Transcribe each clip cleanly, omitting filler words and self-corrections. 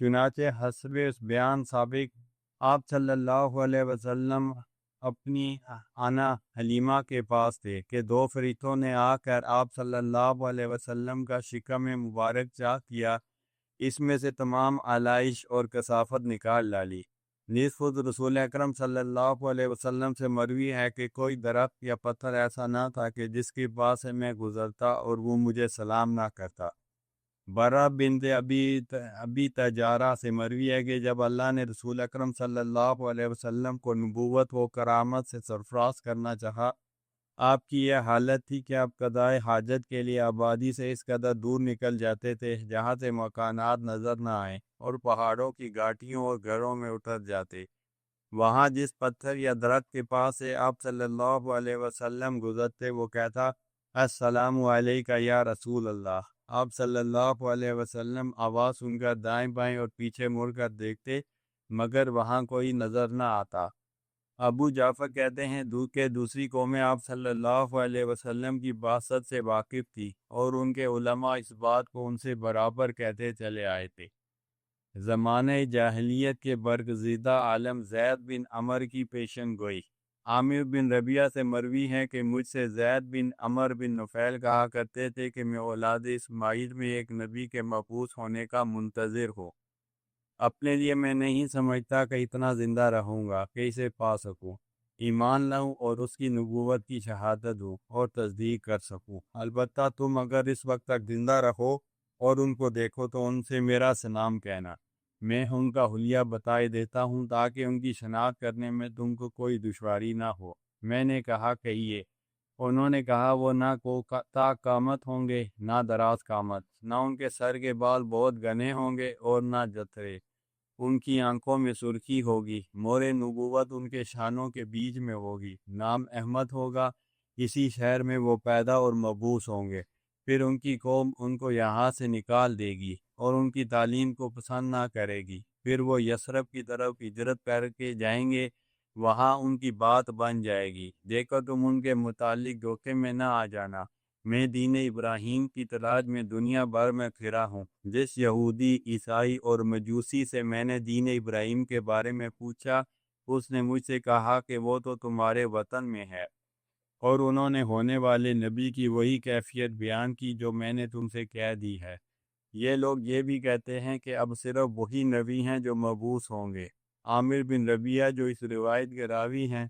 چنانچہ حسب اس بیان سابق آپ صلی اللہ علیہ وسلم اپنی آنا حلیمہ کے پاس تھے کہ دو فرشتوں نے آ کر آپ صلی اللہ علیہ وسلم کا شکم مبارک چاک کیا، اس میں سے تمام آلائش اور کثافت نکال ڈالی۔ نیز خود رسول اکرم صلی اللہ علیہ وسلم سے مروی ہے کہ کوئی درخت یا پتھر ایسا نہ تھا کہ جس کے پاس سے میں گزرتا اور وہ مجھے سلام نہ کرتا۔ برا بنت ابی تجارہ سے مروی ہے کہ جب اللہ نے رسول اکرم صلی اللہ علیہ وسلم کو نبوت و کرامت سے سرفراز کرنا چاہا، آپ کی یہ حالت تھی کہ آپ قضائے حاجت کے لیے آبادی سے اس قدر دور نکل جاتے تھے جہاں سے مکانات نظر نہ آئیں، اور پہاڑوں کی گھاٹیوں اور گھروں میں اتر جاتے۔ وہاں جس پتھر یا درخت کے پاس سے آپ صلی اللہ علیہ وسلم گزرتے وہ کہتا، السلام علیکہ یا رسول اللہ۔ آپ صلی اللہ علیہ وسلم آواز سن کر دائیں بائیں اور پیچھے مڑ کر دیکھتے، مگر وہاں کوئی نظر نہ آتا۔ ابو جعفر کہتے ہیں کہ دوسری قومیں آپ صلی اللہ علیہ وسلم کی بعثت سے واقف تھی، اور ان کے علماء اس بات کو ان سے برابر کہتے چلے آئے تھے۔ زمانہ جاہلیت کے برگزیدہ عالم زید بن عمر کی پیشن گوئی۔ عامر بن ربیعہ سے مروی ہے کہ مجھ سے زید بن عمر بن نفیل کہا کرتے تھے کہ میں اولاد اسماعیل میں ایک نبی کے مبعوث ہونے کا منتظر ہوں۔ اپنے لیے میں نہیں سمجھتا کہ اتنا زندہ رہوں گا کہ اسے پا سکوں، ایمان لاؤں اور اس کی نبوت کی شہادت دوں اور تصدیق کر سکوں۔ البتہ تم اگر اس وقت تک زندہ رہو اور ان کو دیکھو تو ان سے میرا سلام کہنا، میں ان کا حلیہ بتائے دیتا ہوں تاکہ ان کی شناخت کرنے میں تم کو کوئی دشواری نہ ہو۔ میں نے کہا کہیے۔ انہوں نے کہا وہ نہ کوتا قامت ہوں گے نہ دراز قامت، نہ ان کے سر کے بال بہت گھنے ہوں گے اور نہ جترے، ان کی آنکھوں میں سرخی ہوگی، مور نبوت ان کے شانوں کے بیچ میں ہوگی، نام احمد ہوگا، اسی شہر میں وہ پیدا اور مبعوث ہوں گے۔ پھر ان کی قوم ان کو یہاں سے نکال دے گی اور ان کی تعلیم کو پسند نہ کرے گی، پھر وہ یثرب کی طرف ہجرت کر کے جائیں گے، وہاں ان کی بات بن جائے گی۔ دیکھو تم ان کے متعلق دھوکے میں نہ آ جانا، میں دین ابراہیم کی تلاش میں دنیا بھر میں پھرا ہوں۔ جس یہودی، عیسائی اور مجوسی سے میں نے دین ابراہیم کے بارے میں پوچھا، اس نے مجھ سے کہا کہ وہ تو تمہارے وطن میں ہے، اور انہوں نے ہونے والے نبی کی وہی کیفیت بیان کی جو میں نے تم سے کہہ دی ہے۔ یہ لوگ یہ بھی کہتے ہیں کہ اب صرف وہی نبی ہیں جو مبعوث ہوں گے۔ عامر بن ربیعہ جو اس روایت کے راوی ہیں،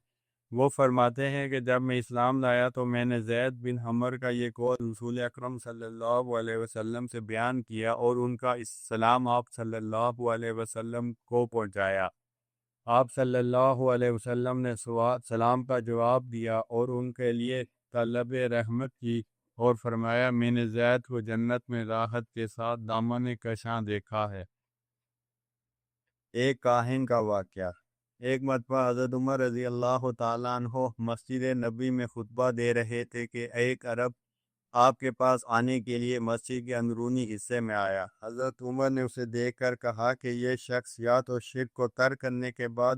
وہ فرماتے ہیں کہ جب میں اسلام لایا تو میں نے زید بن عمر کا یہ قول رسول اکرم صلی اللہ علیہ وسلم سے بیان کیا اور ان کا اس سلام آپ صلی اللہ علیہ وسلم کو پہنچایا۔ آپ صلی اللہ علیہ وسلم نے سلام کا جواب دیا اور ان کے لیے طلب رحمت کی، اور فرمایا میں نے زید کو جنت میں راحت کے ساتھ دامن کشاں دیکھا ہے۔ ایک کاہن کا واقعہ۔ ایک مرتبہ حضرت عمر رضی اللہ تعالیٰ عنہ مسجد نبی میں خطبہ دے رہے تھے کہ ایک عرب آپ کے پاس آنے کے لیے مسجد کے اندرونی حصے میں آیا۔ حضرت عمر نے اسے دیکھ کر کہا کہ یہ شخص یا تو شرک کو ترک کرنے کے بعد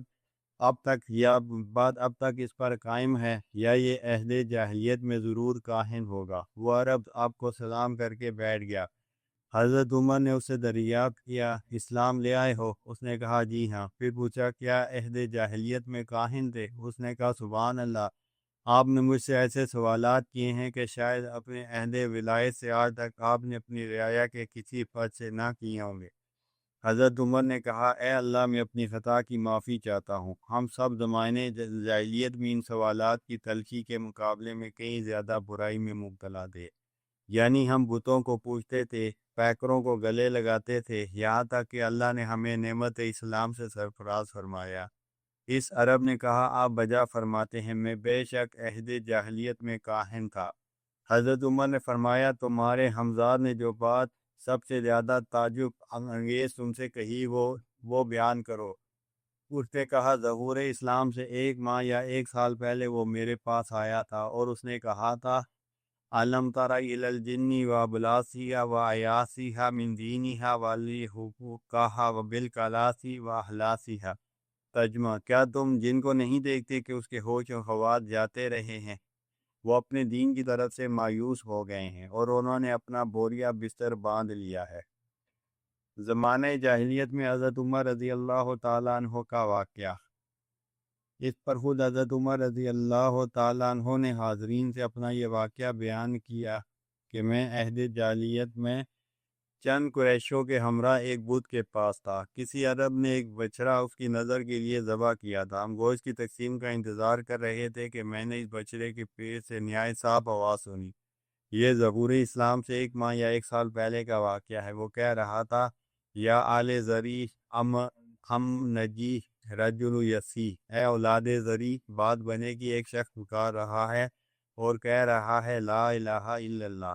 اب تک اس پر قائم ہے، یا یہ عہد جاہلیت میں ضرور کاہن ہوگا۔ وہ عرب آپ کو سلام کر کے بیٹھ گیا۔ حضرت عمر نے اسے دریافت کیا، اسلام لے آئے ہو؟ اس نے کہا جی ہاں۔ پھر پوچھا کیا عہد جاہلیت میں کاہن تھے؟ اس نے کہا سبحان اللہ، آپ نے مجھ سے ایسے سوالات کیے ہیں کہ شاید اپنے عہد ولایت سے آج تک آپ نے اپنی رعایا کے کسی فرض سے نہ کیے ہوں گے۔ حضرت عمر نے کہا اے اللہ، میں اپنی خطا کی معافی چاہتا ہوں۔ ہم سب زمانے جاہلیت میں ان سوالات کی تلخی کے مقابلے میں کہیں زیادہ برائی میں مبتلا تھے، یعنی ہم بتوں کو پوجتے تھے، پیکروں کو گلے لگاتے تھے، یہاں تک کہ اللہ نے ہمیں نعمت اسلام سے سرفراز فرمایا۔ اس عرب نے کہا آپ بجا فرماتے ہیں، میں بے شک عہد جاہلیت میں کاہن تھا۔ حضرت عمر نے فرمایا تمہارے ہمزاد نے جو بات سب سے زیادہ تعجب انگیز تم سے کہی وہ بیان کرو۔ اس نے کہا ظہور اسلام سے 1 ماہ یا 1 سال پہلے وہ میرے پاس آیا تھا اور اس نے کہا تھا علم تر الی الجن و بلاسیہ و عیاسیہ من دینیہ والی حقوقہ و بالکلاسی و احلاسیہ۔ ترجمہ، کیا تم جن کو نہیں دیکھتے کہ اس کے ہوش و حواس جاتے رہے ہیں؟ وہ اپنے دین کی طرف سے مایوس ہو گئے ہیں اور انہوں نے اپنا بوریا بستر باندھ لیا ہے۔ زمانہ جاہلیت میں حضرت عمر رضی اللہ تعالیٰ عنہ کا واقعہ۔ اس پر خود حضرت عمر رضی اللہ تعالیٰ عنہ نے حاضرین سے اپنا یہ واقعہ بیان کیا کہ میں عہد جاہلیت میں چند قریشوں کے ہمراہ ایک بت کے پاس تھا۔ کسی عرب نے ایک بچڑا اس کی نظر کے لیے ذبح کیا تھا۔ ہم گوشت کی تقسیم کا انتظار کر رہے تھے کہ میں نے اس بچڑے کے پیٹ سے نہایت صاف آواز سنی۔ یہ ظہور اسلام سے 1 ماہ یا 1 سال پہلے کا واقعہ ہے۔ وہ کہہ رہا تھا، یا آل زری ہم نجی رجل یسی، اے اولاد زری، بات بنے کی ایک شخص پکار رہا ہے اور کہہ رہا ہے لا الہ الا اللہ۔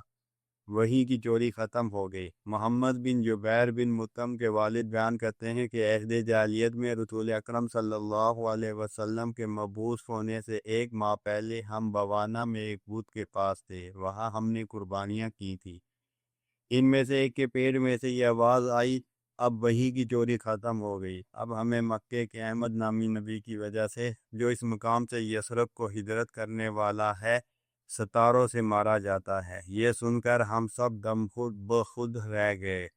وہی کی چوری ختم ہو گئی۔ محمد بن جبیر بن مطعم کے والد بیان کرتے ہیں کہ عہد جاہلیت میں رسول اکرم صلی اللہ علیہ وسلم کے مبعوث ہونے سے 1 ماہ پہلے ہم بوانا میں ایک بت کے پاس تھے۔ وہاں ہم نے قربانیاں کی تھیں۔ ان میں سے ایک کے پیٹ میں سے یہ آواز آئی، اب وہی کی چوری ختم ہو گئی۔ اب ہمیں مکے کے احمد نامی نبی کی وجہ سے، جو اس مقام سے یثرب کو ہجرت کرنے والا ہے، ستاروں سے مارا جاتا ہے۔ یہ سن کر ہم سب دم خود بخود رہ گئے،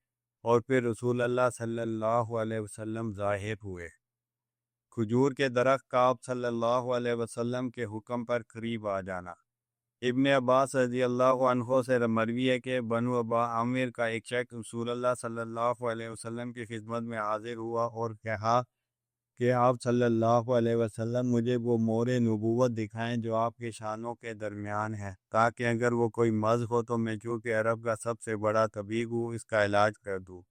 اور پھر رسول اللہ صلی اللہ علیہ وسلم ظاہر ہوئے۔ کھجور کے درخت کا آپ صلی اللہ علیہ وسلم کے حکم پر قریب آ جانا۔ ابن عباس رضی اللہ عنہ سے مروی ہے کہ بنو ابا عامر کا ایک شخص رسول اللہ صلی اللہ علیہ وسلم کی خدمت میں حاضر ہوا اور کہا کہ آپ صلی اللہ علیہ وسلم مجھے وہ مور نبوت دکھائیں جو آپ کے شانوں کے درمیان ہے، تاکہ اگر وہ کوئی مرض ہو تو میں چونکہ عرب کا سب سے بڑا طبیب ہوں اس کا علاج کر دوں۔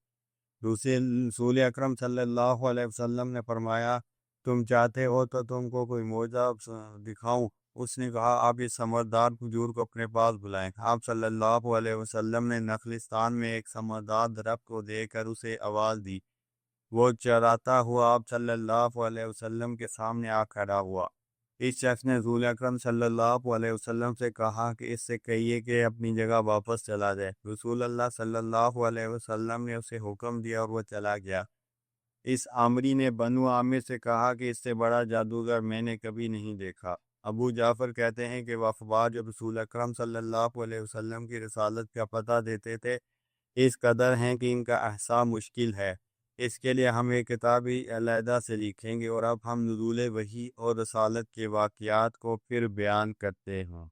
رسول اکرم صلی اللہ علیہ وسلم نے فرمایا، تم چاہتے ہو تو تم کو کوئی معجزہ دکھاؤں؟ اس نے کہا، آپ اس ثمردار کھجور کو اپنے پاس بلائیں۔ آپ صلی اللہ علیہ وسلم نے نخلستان میں ایک ثمردار درخت کو دیکھ کر اسے آواز دی۔ وہ چراتا ہوا آپ صلی اللہ علیہ وسلم کے سامنے آ کھڑا ہوا۔ اس شخص نے رسول اکرم صلی اللہ علیہ وسلم سے کہا کہ اس سے کہیے کہ اپنی جگہ واپس چلا جائے۔ رسول اللہ صلی اللہ علیہ وسلم نے اسے حکم دیا اور وہ چلا گیا۔ اس عامری نے بنو عامر سے کہا کہ اس سے بڑا جادوگر میں نے کبھی نہیں دیکھا۔ ابو جعفر کہتے ہیں کہ وفبار جب رسول اکرم صلی اللہ علیہ وسلم کی رسالت کا پتہ دیتے تھے، اس قدر ہیں کہ ان کا احصاء مشکل ہے۔ اس کے لیے ہم ایک کتاب ہی علیحدہ سے لکھیں گے، اور اب ہم نزول وحی اور رسالت کے واقعات کو پھر بیان کرتے ہیں۔